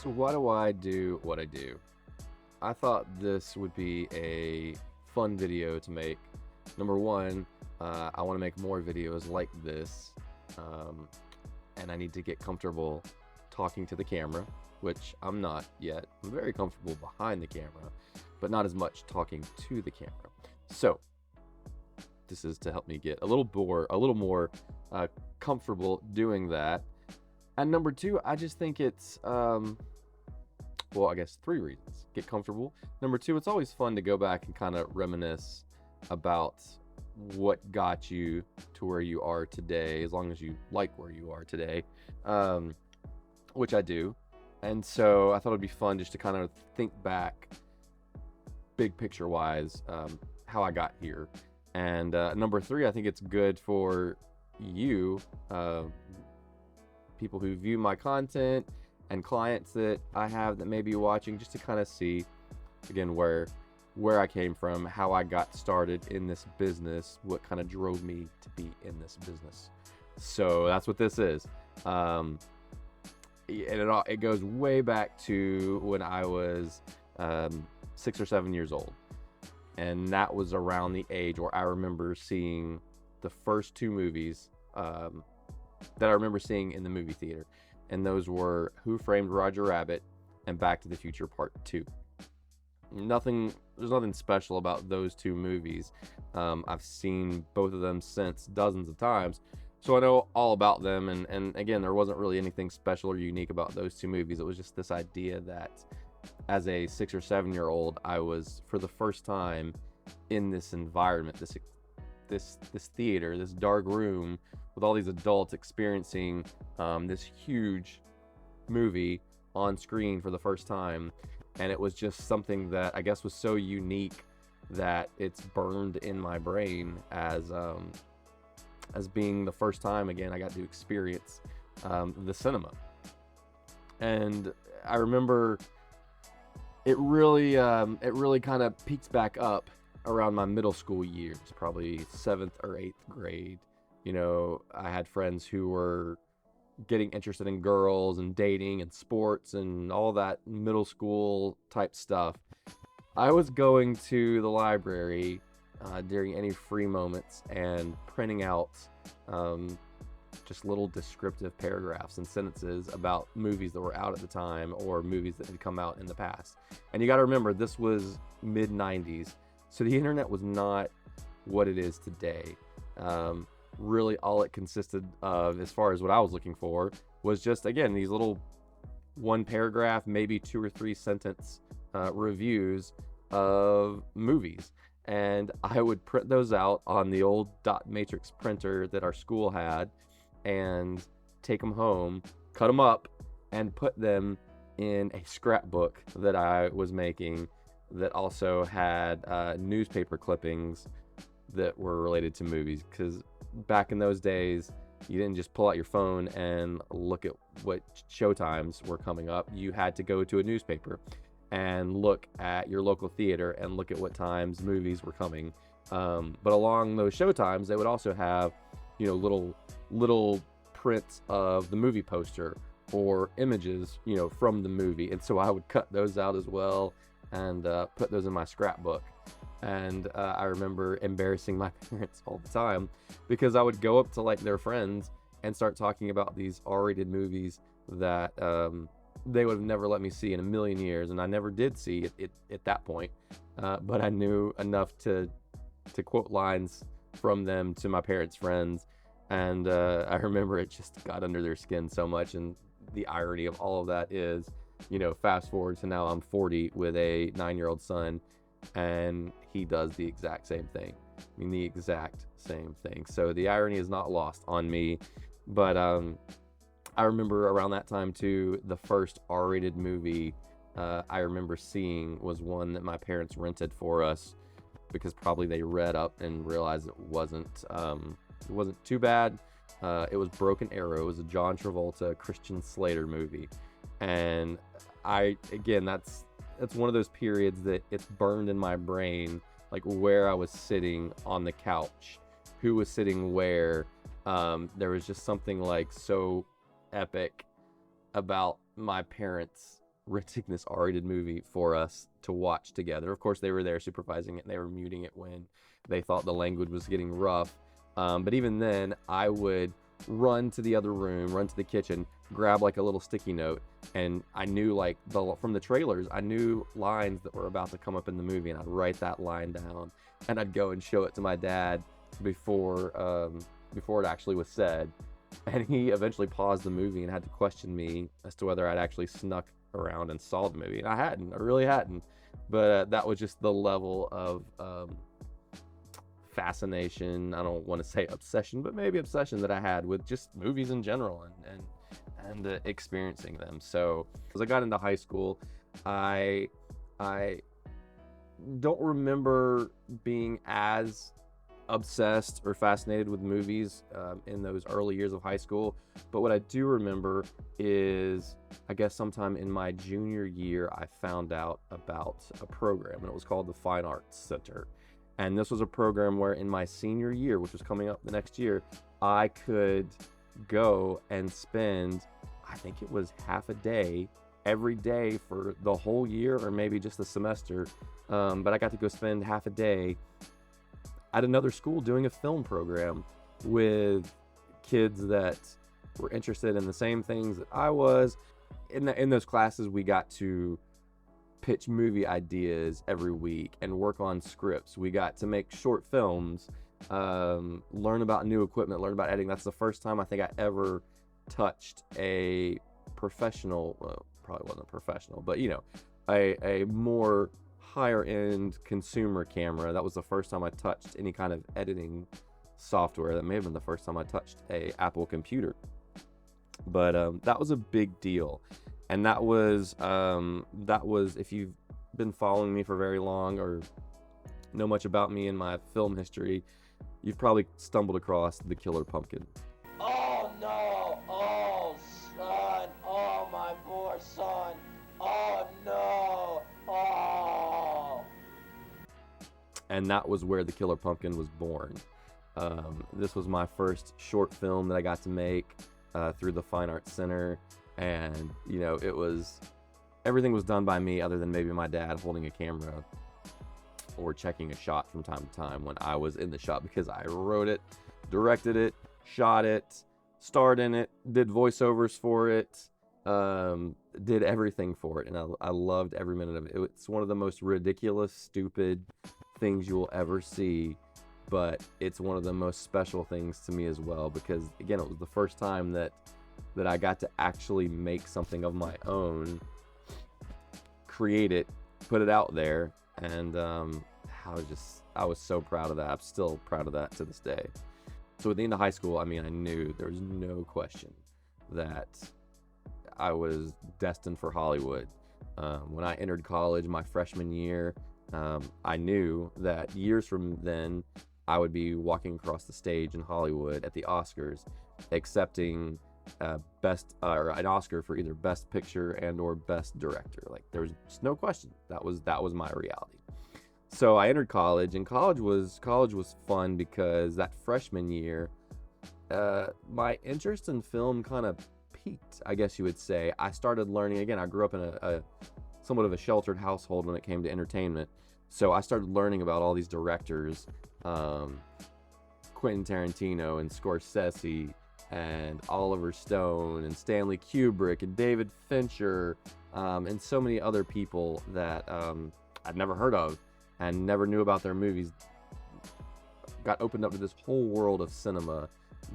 So why do I do what I do? I thought this would be a fun video to make. Number one, I want to make more videos like this, um, and I need to get comfortable talking to the camera, which I'm not yet. I'm very comfortable behind the camera, but not as much talking to the camera. So this is to help me get a little more comfortable doing that. And number two, I just think it's well, I guess three reasons. Get comfortable. Number two, it's always fun to go back and kind of reminisce about what got you to where you are today, as long as you like where you are today, um, which I do. And so I thought it'd be fun just to kind of think back, big picture wise, how I got here. And number three, I think it's good for you, people who view my content and clients that I have that may be watching, just to kind of see again where I came from, how I got started in this business, what kind of drove me to be in this business. So that's what this is. And it goes way back to when I was 6 or 7 years old, and that was around the age where I remember seeing the first two movies that I remember seeing in the movie theater. And those were Who Framed Roger Rabbit and Back to the Future Part 2. There's nothing special about those two movies. I've seen both of them since dozens of times, so I know all about them. And again, there wasn't really anything special or unique about those two movies. It was just this idea that as a 6 or 7 year old, I was for the first time in this environment, this theater, this dark room with all these adults experiencing this huge movie on screen for the first time. And it was just something that I guess was so unique that it's burned in my brain as being the first time again I got to experience the cinema. And I remember it really kind of peaks back up around my middle school years, probably 7th or 8th grade. You know, I had friends who were getting interested in girls and dating and sports and all that middle school type stuff. I was going to the library during any free moments and printing out just little descriptive paragraphs and sentences about movies that were out at the time or movies that had come out in the past. And you got to remember, this was mid 90s, so the internet was not what it is today. Really all it consisted of, as far as what I was looking for, was just, again, these little one paragraph, maybe 2 or 3 sentence reviews of movies. And I would print those out on the old dot matrix printer that our school had and take them home, cut them up, and put them in a scrapbook that I was making that also had newspaper clippings that were related to movies. Because back in those days, you didn't just pull out your phone and look at what showtimes were coming up. You had to go to a newspaper and look at your local theater and look at what times movies were coming. But along those showtimes, they would also have, you know, little prints of the movie poster or images, you know, from the movie. And so I would cut those out as well and put those in my scrapbook. And I remember embarrassing my parents all the time because I would go up to like their friends and start talking about these R-rated movies that they would have never let me see in a million years, and I never did see it at that point. But I knew enough to quote lines from them to my parents' friends, and I remember it just got under their skin so much. And the irony of all of that is, you know, fast forward to now, I'm 40 with a 9-year-old son, and he does the exact same thing. I mean, the exact same thing. So the irony is not lost on me. But I remember around that time too, the first R-rated movie I remember seeing was one that my parents rented for us because probably they read up and realized it wasn't too bad. It was Broken Arrow. It was a John Travolta, Christian Slater movie. And that's one of those periods that it's burned in my brain, like where I was sitting on the couch, who was sitting where. There was just something like so epic about my parents renting this R-rated movie for us to watch together. Of course, they were there supervising it, and they were muting it when they thought the language was getting rough. But even then, I would run to the other room, run to the kitchen, grab like a little sticky note, and I knew like from the trailers, I knew lines that were about to come up in the movie, and I'd write that line down, and I'd go and show it to my dad before it actually was said. And he eventually paused the movie and had to question me as to whether I'd actually snuck around and saw the movie. And I really hadn't. But that was just the level of fascination, I don't want to say obsession, but maybe obsession that I had with just movies in general and experiencing them. So as I got into high school, I don't remember being as obsessed or fascinated with movies in those early years of high school, but what I do remember is, I guess sometime in my junior year, I found out about a program, and it was called the Fine Arts Center. And this was a program where in my senior year, which was coming up the next year, I could go and spend, I think it was half a day every day for the whole year, or maybe just the semester, but I got to go spend half a day at another school doing a film program with kids that were interested in the same things that I was. In those classes, we got to pitch movie ideas every week and work on scripts. We got to make short films, learn about new equipment, learn about editing. That's the first time I think I ever touched a professional, well, probably wasn't a professional, but a more higher end consumer camera. That was the first time I touched any kind of editing software. That may have been the first time I touched a Apple computer. But that was a big deal. And that was if you've been following me for very long or know much about me and my film history, you've probably stumbled across The Killer Pumpkin. Oh no! Oh son! Oh my poor son! Oh no! Oh! And that was where The Killer Pumpkin was born. This was my first short film that I got to make through the Fine Arts Center. And, everything was done by me other than maybe my dad holding a camera or checking a shot from time to time when I was in the shot, because I wrote it, directed it, shot it, starred in it, did voiceovers for it, did everything for it. And I loved every minute of it. It's one of the most ridiculous, stupid things you will ever see, but it's one of the most special things to me as well, because again, it was the first time that I got to actually make something of my own, create it, put it out there, and I was so proud of that. I'm still proud of that to this day. So at the end of high school, I knew there was no question that I was destined for Hollywood. When I entered college my freshman year, I knew that years from then I would be walking across the stage in Hollywood at the Oscars, accepting an Oscar for either Best Picture and or Best Director. Like, there was just no question. That was my reality. So I entered college, and college was fun because that freshman year, my interest in film kind of peaked, I guess you would say. I started learning again. I grew up in a somewhat of a sheltered household when it came to entertainment, so I started learning about all these directors, Quentin Tarantino and Scorsese and Oliver Stone and Stanley Kubrick and David Fincher, and so many other people that I'd never heard of and never knew about their movies. Got opened up to this whole world of cinema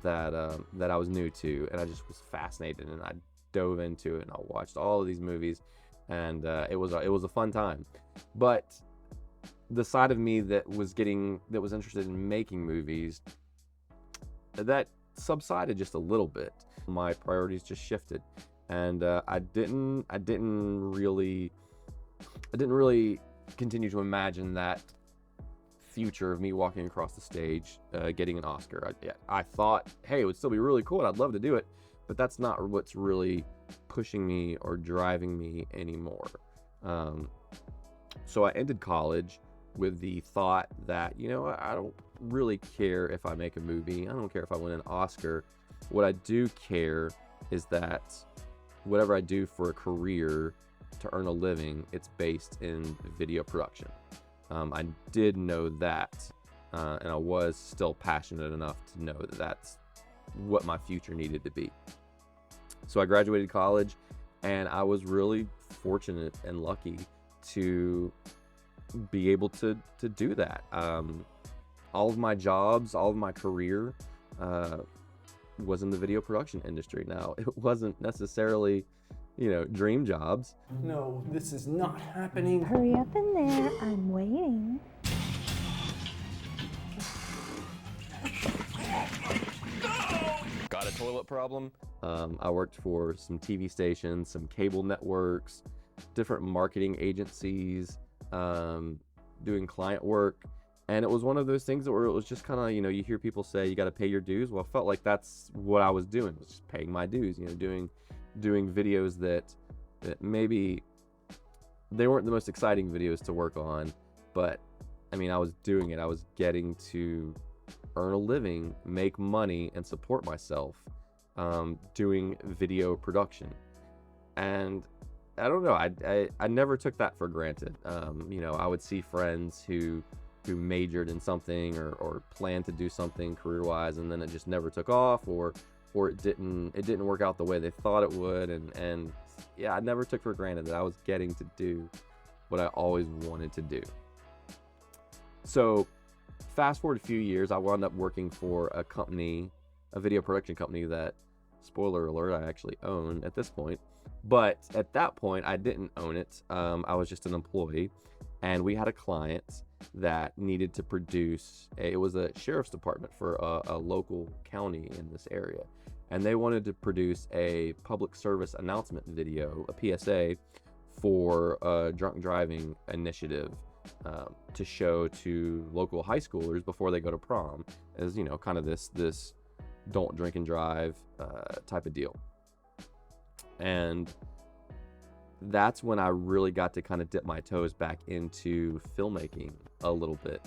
that I was new to, and I just was fascinated, and I dove into it, and I watched all of these movies, and it was a fun time. But the side of me that was interested in making movies, that subsided just a little bit. My priorities just shifted, and I didn't really continue to imagine that future of me walking across the stage, getting an Oscar. I thought, hey, it would still be really cool, and I'd love to do it, but that's not what's really pushing me or driving me anymore. So I ended college with the thought that, I don't really care if I make a movie. I don't care if I win an Oscar. What I do care is that whatever I do for a career to earn a living, it's based in video production. I did know that, and I was still passionate enough to know that that's what my future needed to be. So I graduated college, and I was really fortunate and lucky to be able to do that. All of my jobs, all of my career was in the video production industry. Now, it wasn't necessarily, dream jobs. No, this is not happening. Hurry up in there, I'm waiting. Got a toilet problem? I worked for some TV stations, some cable networks, different marketing agencies, doing client work. And it was one of those things where it was just kind of, you hear people say you got to pay your dues. Well, I felt like that's what I was doing, was just paying my dues, doing videos that maybe they weren't the most exciting videos to work on, but I mean, I was doing it. I was getting to earn a living, make money, and support myself doing video production. And I don't know, I never took that for granted. I would see friends who majored in something or planned to do something career-wise, and then it just never took off, or it didn't work out the way they thought it would. And yeah, I never took for granted that I was getting to do what I always wanted to do. So fast forward a few years, I wound up working for a company, a video production company that, spoiler alert, I actually own at this point. But at that point, I didn't own it. I was just an employee, and we had a client that needed to produce, it was a sheriff's department for a local county in this area. And they wanted to produce a public service announcement video, a PSA, for a drunk driving initiative to show to local high schoolers before they go to prom, as kind of this don't drink and drive type of deal. And that's when I really got to kind of dip my toes back into filmmaking a little bit.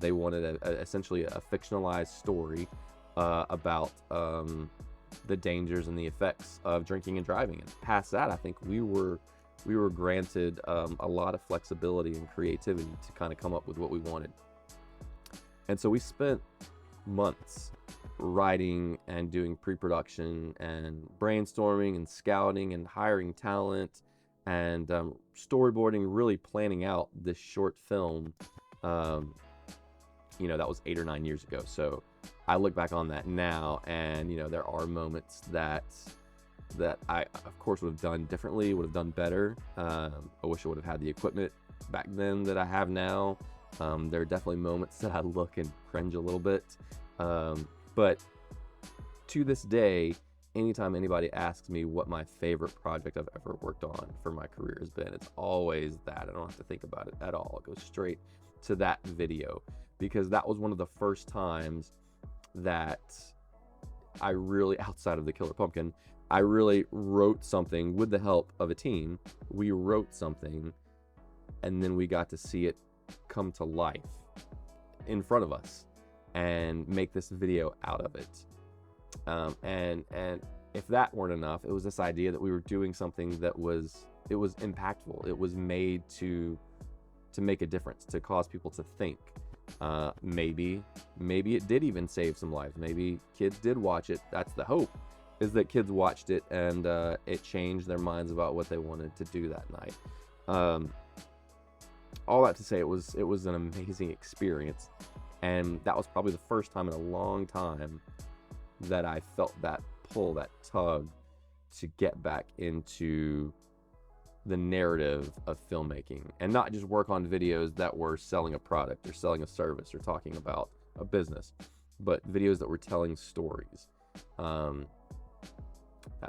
They wanted essentially a fictionalized story about the dangers and the effects of drinking and driving. And past that, I think we were granted a lot of flexibility and creativity to kind of come up with what we wanted. And so we spent months writing and doing pre-production and brainstorming and scouting and hiring talent and storyboarding, really planning out this short film. That was 8 or 9 years ago. So I look back on that now, and there are moments that I, of course, would have done differently, would have done better. I wish I would have had the equipment back then that I have now. There are definitely moments that I look and cringe a little bit. But to this day, anytime anybody asks me what my favorite project I've ever worked on for my career has been, it's always that. I don't have to think about it at all. It goes straight to that video, because that was one of the first times that I really, outside of the Killer Pumpkin, I really wrote something with the help of a team. We wrote something, and then we got to see it come to life in front of us and make this video out of it. And if that weren't enough, it was this idea that we were doing something that was impactful. It was made to make a difference, to cause people to think. Maybe it did even save some lives. Maybe kids did watch it. That's the hope, is that kids watched it and it changed their minds about what they wanted to do that night. All that to say, it was an amazing experience. And that was probably the first time in a long time that I felt that pull, that tug to get back into the narrative of filmmaking and not just work on videos that were selling a product or selling a service or talking about a business, but videos that were telling stories. That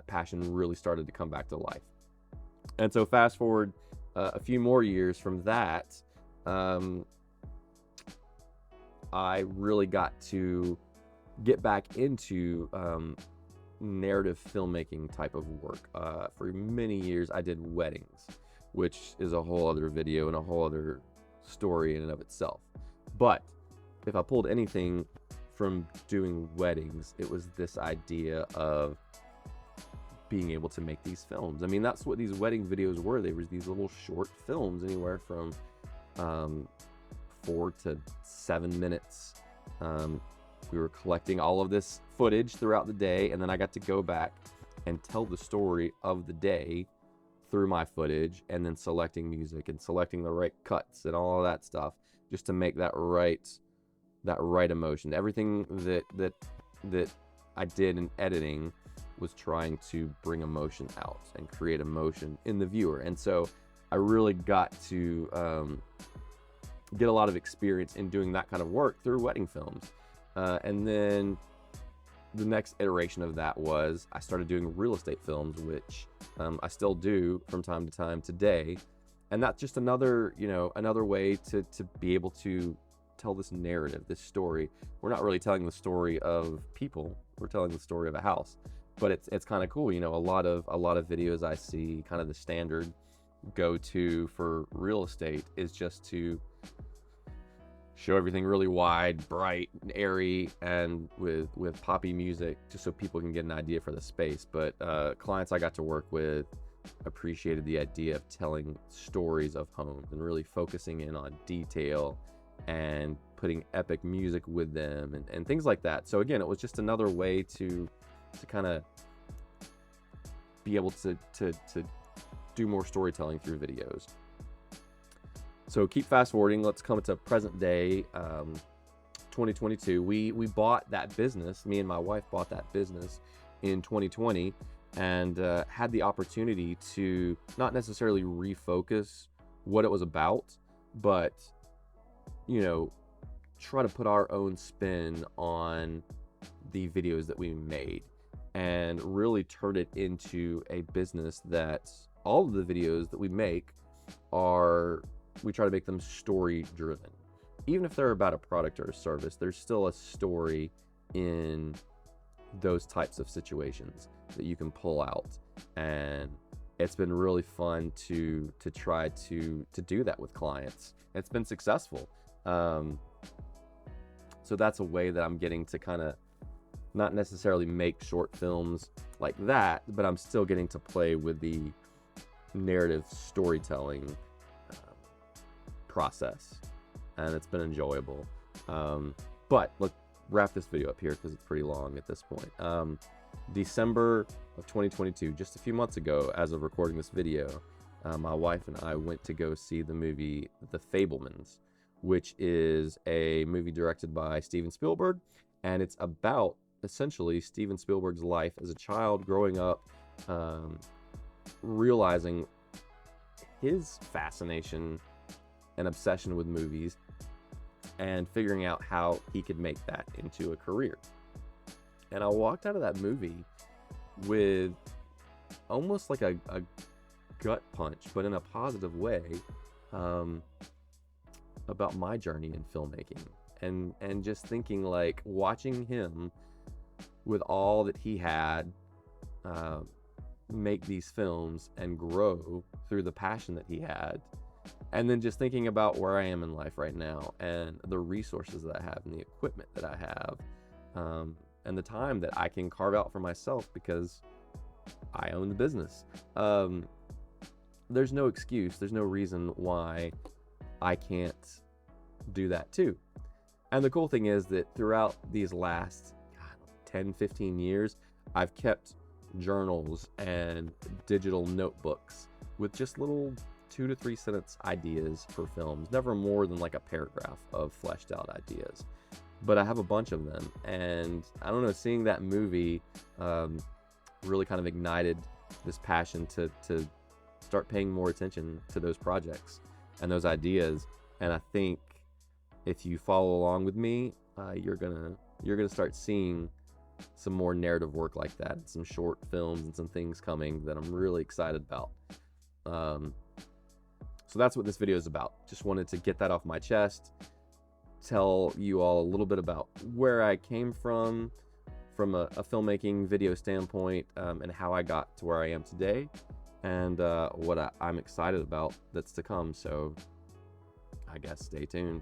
passion really started to come back to life. And so fast forward a few more years from that, I really got to get back into narrative filmmaking type of work. For many years, I did weddings, which is a whole other video and a whole other story in and of itself. But if I pulled anything from doing weddings, it was this idea of being able to make these films. I mean, that's what these wedding videos were. They were these little short films, anywhere from 4 to 7 minutes. We were collecting all of this footage throughout the day, and then I got to go back and tell the story of the day through my footage, and then selecting music and selecting the right cuts and all of that stuff, just to make that right emotion. Everything that I did in editing was trying to bring emotion out and create emotion in the viewer. And so I really got to get a lot of experience in doing that kind of work through wedding films. And then the next iteration of that was I started doing real estate films, which I still do from time to time today. And that's just another way to be able to tell this narrative, this story. We're not really telling the story of people, we're telling the story of a house. But it's kind of cool, a lot of videos I see, kind of the standard go-to for real estate is just to show everything really wide, bright, and airy, and with poppy music, just so people can get an idea for the space. But clients I got to work with appreciated the idea of telling stories of homes and really focusing in on detail and putting epic music with them and things like that. So again, it was just another way to kind of be able to do more storytelling through videos. So keep fast forwarding. Let's come to present day, 2022. We bought that business. Me and my wife bought that business in 2020, and had the opportunity to not necessarily refocus what it was about, but try to put our own spin on the videos that we made and really turn it into a business that all of the videos that we make we try to make them story driven. Even if they're about a product or a service, there's still a story in those types of situations that you can pull out. And it's been really fun to try to do that with clients. It's been successful. So that's a way that I'm getting to kind of not necessarily make short films like that, but I'm still getting to play with the narrative storytelling process, and it's been enjoyable. But let's wrap this video up here because it's pretty long at this point. December of 2022, just a few months ago, as of recording this video, my wife and I went to go see the movie The Fabelmans, which is a movie directed by Steven Spielberg, and it's about essentially Steven Spielberg's life as a child growing up, realizing his fascination and obsession with movies and figuring out how he could make that into a career. And I walked out of that movie with almost like a gut punch, but in a positive way, about my journey in filmmaking, and just thinking, like, watching him with all that he had make these films and grow through the passion that he had, and then just thinking about where I am in life right now and the resources that I have and the equipment that I have, and the time that I can carve out for myself because I own the business. There's no excuse, there's no reason why I can't do that too. And the cool thing is that throughout these last 10-15 years, I've kept journals and digital notebooks with just little 2 to 3 sentence ideas for films, never more than like a paragraph of fleshed out ideas, but I have a bunch of them. And I don't know, seeing that movie really kind of ignited this passion to start paying more attention to those projects and those ideas. And I think if you follow along with me, you're gonna start seeing some more narrative work like that, some short films and some things coming that I'm really excited about. So that's what this video is about. Just wanted to get that off my chest, tell you all a little bit about where I came from a filmmaking video standpoint, and how I got to where I am today, and what I'm excited about that's to come. So I guess stay tuned.